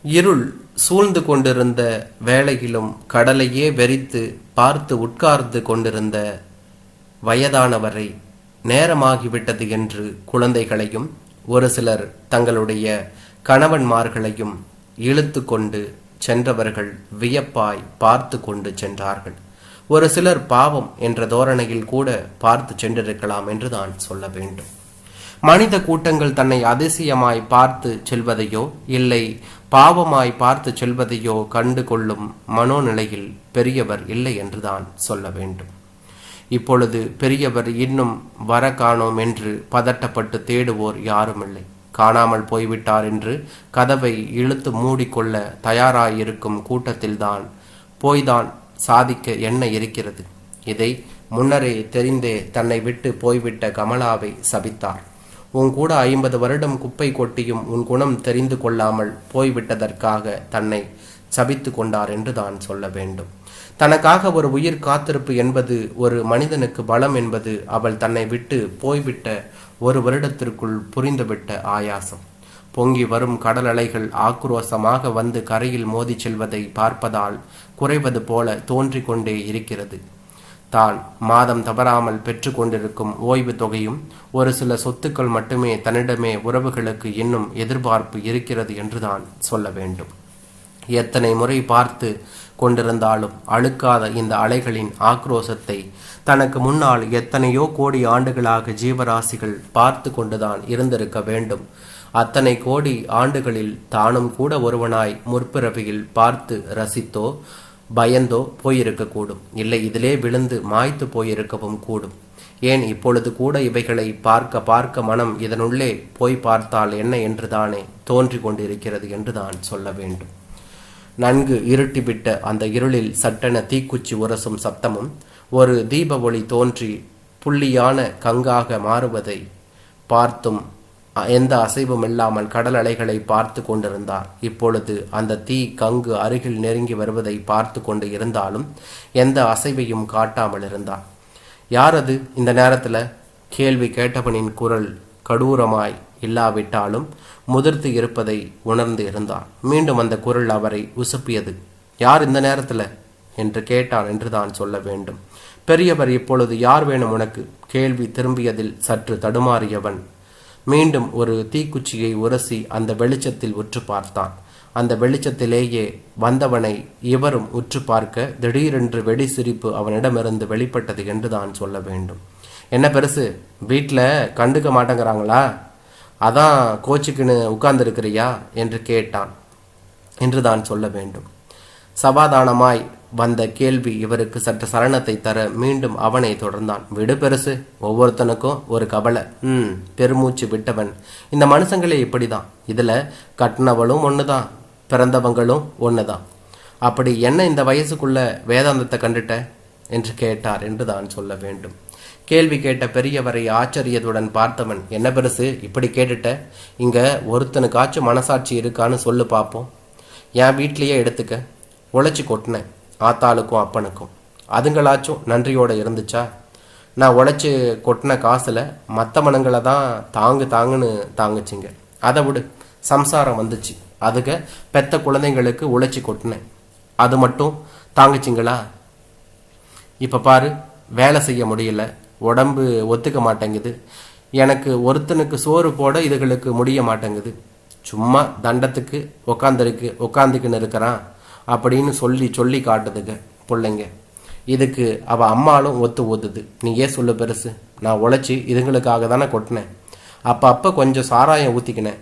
இருள் சூழ்ந்து கொண்டிருந்த வேளையிலும் கடலையே வெறித்து பார்த்து உட்கார்ந்து கொண்டிருந்த வயதானவரை நேரமாகிவிட்டது என்று குழந்தைகளையும் ஒரு சிலர் தங்களுடைய கணவன்மார்களையும் இழுத்து கொண்டு சென்றவர்கள் வியப்பாய் பார்த்து கொண்டு சென்றார்கள். ஒரு சிலர் பாவம் என்ற தோரணையில் கூட பார்த்து சென்றிருக்கலாம் என்றுதான் சொல்ல வேண்டும். மனித கூட்டங்கள் தன்னை அதிசயமாய் பார்த்து செல்வதையோ இல்லை பாவமாய் பார்த்து செல்வதையோ கண்டு கொள்ளும் மனோநிலையில் பெரியவர் இல்லை என்றுதான் சொல்ல வேண்டும். இப்பொழுது பெரியவர் இன்னும் வர காணோம் என்று பதட்டப்பட்டு தேடுவோர் யாரும் இல்லை. காணாமல் போய்விட்டார் என்று கதவை இழுத்து மூடிக்கொள்ள தயாராயிருக்கும் கூட்டத்தில்தான் போய்தான் சாதிக்க என்ன இருக்கிறது? இதை முன்னரே தெரிந்தே தன்னை விட்டு போய்விட்ட கமலாவை சபித்தார். உன் கூட 50 வருடம் குப்பை கொட்டியும் உன் குணம் தெரிந்து கொள்ளாமல் போய்விட்டதற்காக தன்னை சபித்து கொண்டார் என்று தான் சொல்ல வேண்டும். தனக்காக ஒரு உயிர் காத்திருப்பு என்பது, ஒரு மனிதனுக்கு பலம் என்பது அவள் தன்னை விட்டு போய்விட்ட 1 வருடத்திற்குள் புரிந்துவிட்ட ஆயாசம். பொங்கி வரும் கடல் அலைகள் ஆக்ரோசமாக வந்து கரையில் மோதி செல்வதை பார்ப்பதால் குறைவது போல தோன்றிக் கொண்டே இருக்கிறது. தான் மாதம் தவறாமல் பெற்று கொண்டிருக்கும் ஓய்வு தொகையும் ஒரு சில சொத்துக்கள் மட்டுமே தன்னிடமே உறவுகளுக்கு இன்னும் எதிர்பார்ப்பு இருக்கிறது என்றுதான் சொல்ல வேண்டும். எத்தனை முறை பார்த்து கொண்டிருந்தாலும் அழுக்காத இந்த அலைகளின் ஆக்ரோசத்தை தனக்கு முன்னால் எத்தனையோ கோடி ஆண்டுகளாக ஜீவராசிகள் பார்த்து கொண்டுதான் இருந்திருக்க வேண்டும். அத்தனை கோடி ஆண்டுகளில் தானும் கூட ஒருவனாய் முற்பிறவியில் பார்த்து ரசித்தோ பயந்தோ போயிருக்கக்கூடும். இல்லை, இதிலே விழுந்து மாய்த்து போயிருக்கவும் கூடும். ஏன் இப்பொழுது கூட இவைகளை பார்க்க பார்க்க மனம் இதனுள்ளே போய் பார்த்தால் என்ன என்றுதானே தோன்றி கொண்டிருக்கிறது என்றுதான் சொல்ல வேண்டும். நன்கு இருட்டிவிட்ட அந்த இருளில் சட்டென தீக்குச்சி உரசும் சப்தமும் ஒரு தீப ஒளி தோன்றி புள்ளியான கங்காக மாறுவதை பார்த்தும் எந்த அசைவும் இல்லாமல் கடல் அலைகளை பார்த்து கொண்டிருந்தார். இப்பொழுது அந்த தீ கங்கு அருகில் நெருங்கி வருவதை பார்த்து கொண்டு இருந்தாலும் எந்த அசைவையும் காட்டாமல் இருந்தார். யார் அது இந்த நேரத்தில்? கேள்வி கேட்டவனின் குரல் கடூரமாய் இல்லாவிட்டாலும் முதிர்த்து இருப்பதை உணர்ந்து இருந்தார். மீண்டும் அந்த குரல் அவரை உசுப்பியது. யார் இந்த நேரத்தில் என்று கேட்டான் என்றுதான் சொல்ல வேண்டும். பெரியவர் இப்பொழுது யார் வேணும் உனக்கு? கேள்வி திரும்பியதில் சற்று தடுமாறியவன் மீண்டும் ஒரு தீக்குச்சியை உரசி அந்த வெளிச்சத்தில் உற்று பார்த்தான். அந்த வெளிச்சத்திலேயே வந்தவனை இவரும் உற்று பார்க்க திடீரென்று வெடி சிரிப்பு அவனிடமிருந்து வெளிப்பட்டது என்றுதான் சொல்ல வேண்டும். என்ன பெருசு, வீட்டில் கண்டுக்க மாட்டேங்கிறாங்களா? அதான் கோச்சுக்குன்னு உட்கார்ந்துருக்கிறியா என்று கேட்டான் என்றுதான் சொல்ல வேண்டும். சமாதானமாய் வந்த கேள்வி இவருக்கு சற்று சலனத்தை தர மீண்டும் அவனை தொடர்ந்தான். விடு பெருசு, ஒவ்வொருத்தனுக்கும் ஒரு கவலை. பெருமூச்சு விட்டவன். இந்த மனுஷங்களே இப்படிதான். இதுல கட்டினவளும் ஒண்ணுதான், பிறந்தவங்களும் ஒண்ணுதான். அப்படி என்ன இந்த வயசுக்குள்ள வேதாந்தத்தை கண்டுட்ட என்று கேட்டார் என்றுதான் சொல்ல வேண்டும். கேள்வி கேட்ட பெரியவரை ஆச்சரியத்துடன் பார்த்தவன், என்ன பெருசு இப்படி கேட்டுட்ட? இங்க ஒருத்தனுக்காச்சும் மனசாட்சி இருக்கான்னு சொல்லு பார்ப்போம். என் வீட்லயே எடுத்துக்க, உழைச்சி கொட்டினேன் ஆத்தாளுக்கும் அப்பனுக்கும். அதுங்களாச்சும் நன்றியோட இருந்துச்சா? நான் உழைச்சி கொட்டின காசில் மற்ற மனங்களை தான் தாங்குன்னு தாங்குச்சிங்க. அதை விடு, சம்சாரம் வந்துச்சு, அதுக்கு பெத்த குழந்தைங்களுக்கு உழைச்சி கொட்டினேன், அது மட்டும் தாங்குச்சிங்களா? இப்போ பாரு, வேலை செய்ய முடியல, உடம்பு ஒத்துக்க மாட்டேங்குது, எனக்கு ஒருத்தனுக்கு சோறு போட இதுகளுக்கு முடிய மாட்டேங்குது, சும்மா தண்டத்துக்கு உக்காந்துக்குன்னு இருக்கிறான் அப்படின்னு சொல்லி காட்டுதுங்க பிள்ளைங்க. இதுக்கு அவள் அம்மாலும் ஒத்து ஊத்துது. நீ ஏன் சொல்லு பெருசு, நான் உழைச்சி இதுங்களுக்காக தானே கொட்டினேன். அப்போ கொஞ்சம் சாராயம் ஊற்றிக்கினேன்,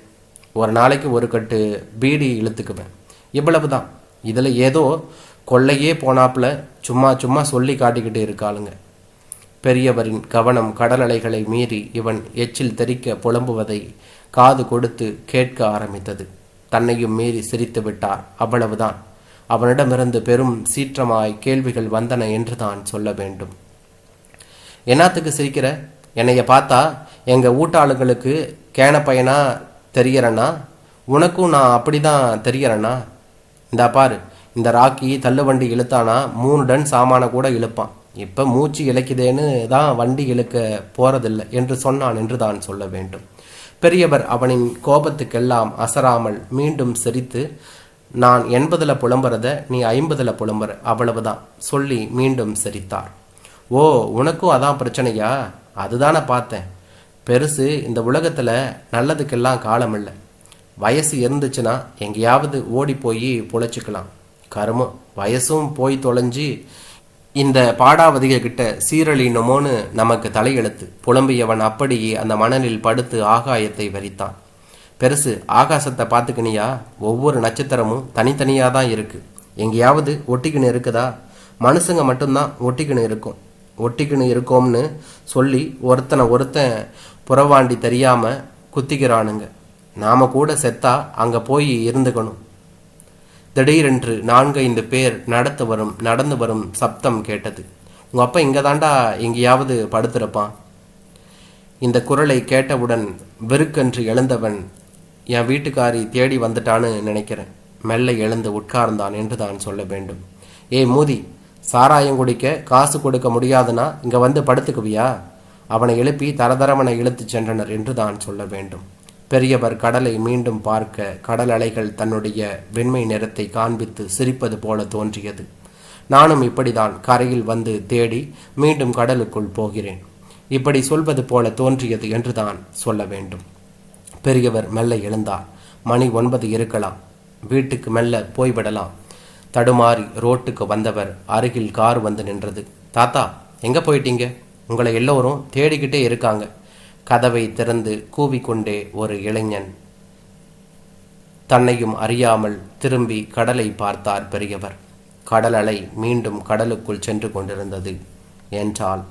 ஒரு நாளைக்கு ஒரு கட்டு பீடி இழுத்துக்குவேன், இவ்வளவு தான். இதில் ஏதோ கொள்ளையே போனாப்புல சும்மா சொல்லி காட்டிக்கிட்டு இருக்காளுங்க. பெரியவரின் கவனம் கடல் அலைகளை மீறி இவன் எச்சில் தெறிக்க புலம்புவதை காது கொடுத்து கேட்க ஆரம்பித்தது. தன்னையும் மீறி சிரித்து விட்டார், அவ்வளவுதான். அவனிடமிருந்து பெரும் சீற்றமாய் கேள்விகள் வந்தன என்று தான் சொல்ல வேண்டும். என்னத்துக்கு சிரிக்கிற? என்னைய பார்த்தா எங்க வீட்டாளுகளுக்கு கேன பையனா தெரியறனா? உனக்கும் நான் அப்படிதான் தெரியறனா? இந்தா பாரு, இந்த ராக்கி தள்ளுவண்டி இழுத்தானா 3 டன் சாமான கூட இழுப்பான். இப்போ மூச்சு இழைக்குதேன்னு தான் வண்டி இழுக்க போறதில்லை என்று சொன்னான் என்று தான் சொல்ல வேண்டும். பெரியவர் அவனின் கோபத்துக்கெல்லாம் அசராமல் மீண்டும் சிரித்து, நான் 80ல் புலம்புறத நீ 50ல் புலம்புற, அவ்வளவுதான் சொல்லி மீண்டும் சிரித்தார். ஓ, உனக்கும் அதான் பிரச்சனையா? அதுதானே பார்த்தேன். பெருசு, இந்த உலகத்தில் நல்லதுக்கெல்லாம் காலம் இல்லை. வயசு இருந்துச்சுன்னா எங்கேயாவது ஓடி போய் பொழைச்சிக்கலாம். கருமம், வயசும் போய் தொலைஞ்சி இந்த பாடாவதிக கிட்ட சீரழினுமோன்னு நமக்கு தலையெழுத்து. புலம்பியவன் அப்படியே அந்த மணலில் படுத்து ஆகாயத்தை வரித்தான். பெருசு, ஆகாசத்தை பார்த்துக்கினியா? ஒவ்வொரு நட்சத்திரமும் தனித்தனியாக தான் இருக்கு. எங்கேயாவது ஒட்டிக்கின்னு இருக்குதா? மனுஷங்க மட்டும்தான் ஒட்டிக்கின்னு இருக்கோம்னு சொல்லி ஒருத்தன் புறவாண்டி தெரியாம குத்திக்கிறானுங்க. நாம கூட செத்தா அங்க போய் இருந்துக்கணும். திடீரென்று 4-5 பேர் நடந்து வரும் சப்தம் கேட்டது. உங்க அப்பா இங்க தாண்டா எங்கேயாவது படுத்திருப்பான். இந்த குரலை கேட்டவுடன் வெறுக்கென்று எழுந்தவன், என் வீட்டுக்காரி தேடி வந்துட்டான்னு நினைக்கிறேன். மெல்ல எழுந்து உட்கார்ந்தான் என்று தான் சொல்ல வேண்டும். ஏய் மூதி, சாராயம் குடிக்க காசு கொடுக்க முடியாதுன்னா இங்க வந்து படுத்துக்குவியா? அவனை எழுப்பி தரதரவனை இழுத்து சென்றனர் என்று தான் சொல்ல வேண்டும். பெரியவர் கடலை மீண்டும் பார்க்க கடல் அலைகள் தன்னுடைய வெண்மை நிறத்தை காண்பித்து சிரிப்பது போல தோன்றியது. நானும் இப்படிதான் கரையில் வந்து தேடி மீண்டும் கடலுக்குள் போகிறேன். இப்படி சொல்வது போல தோன்றியது என்று தான் சொல்ல வேண்டும். பெரியவர் மெல்ல எழுந்தார். மணி 9 இருக்கலாம். வீட்டுக்கு மெல்ல போய்விடலாம். தடுமாறி ரோட்டுக்கு வந்தவர் அருகில் கார் வந்து நின்றது. தாத்தா, எங்க போயிட்டீங்க? உங்களை எல்லோரும் தேடிக்கிட்டே இருக்காங்க. கதவை திறந்து கூவிக்கொண்டே ஒரு இளைஞன் தன்னையும் அறியாமல் திரும்பி கடலை பார்த்தார் பெரியவர். கடல் அலை மீண்டும் கடலுக்குள் சென்று கொண்டிருந்தது. என்றான்.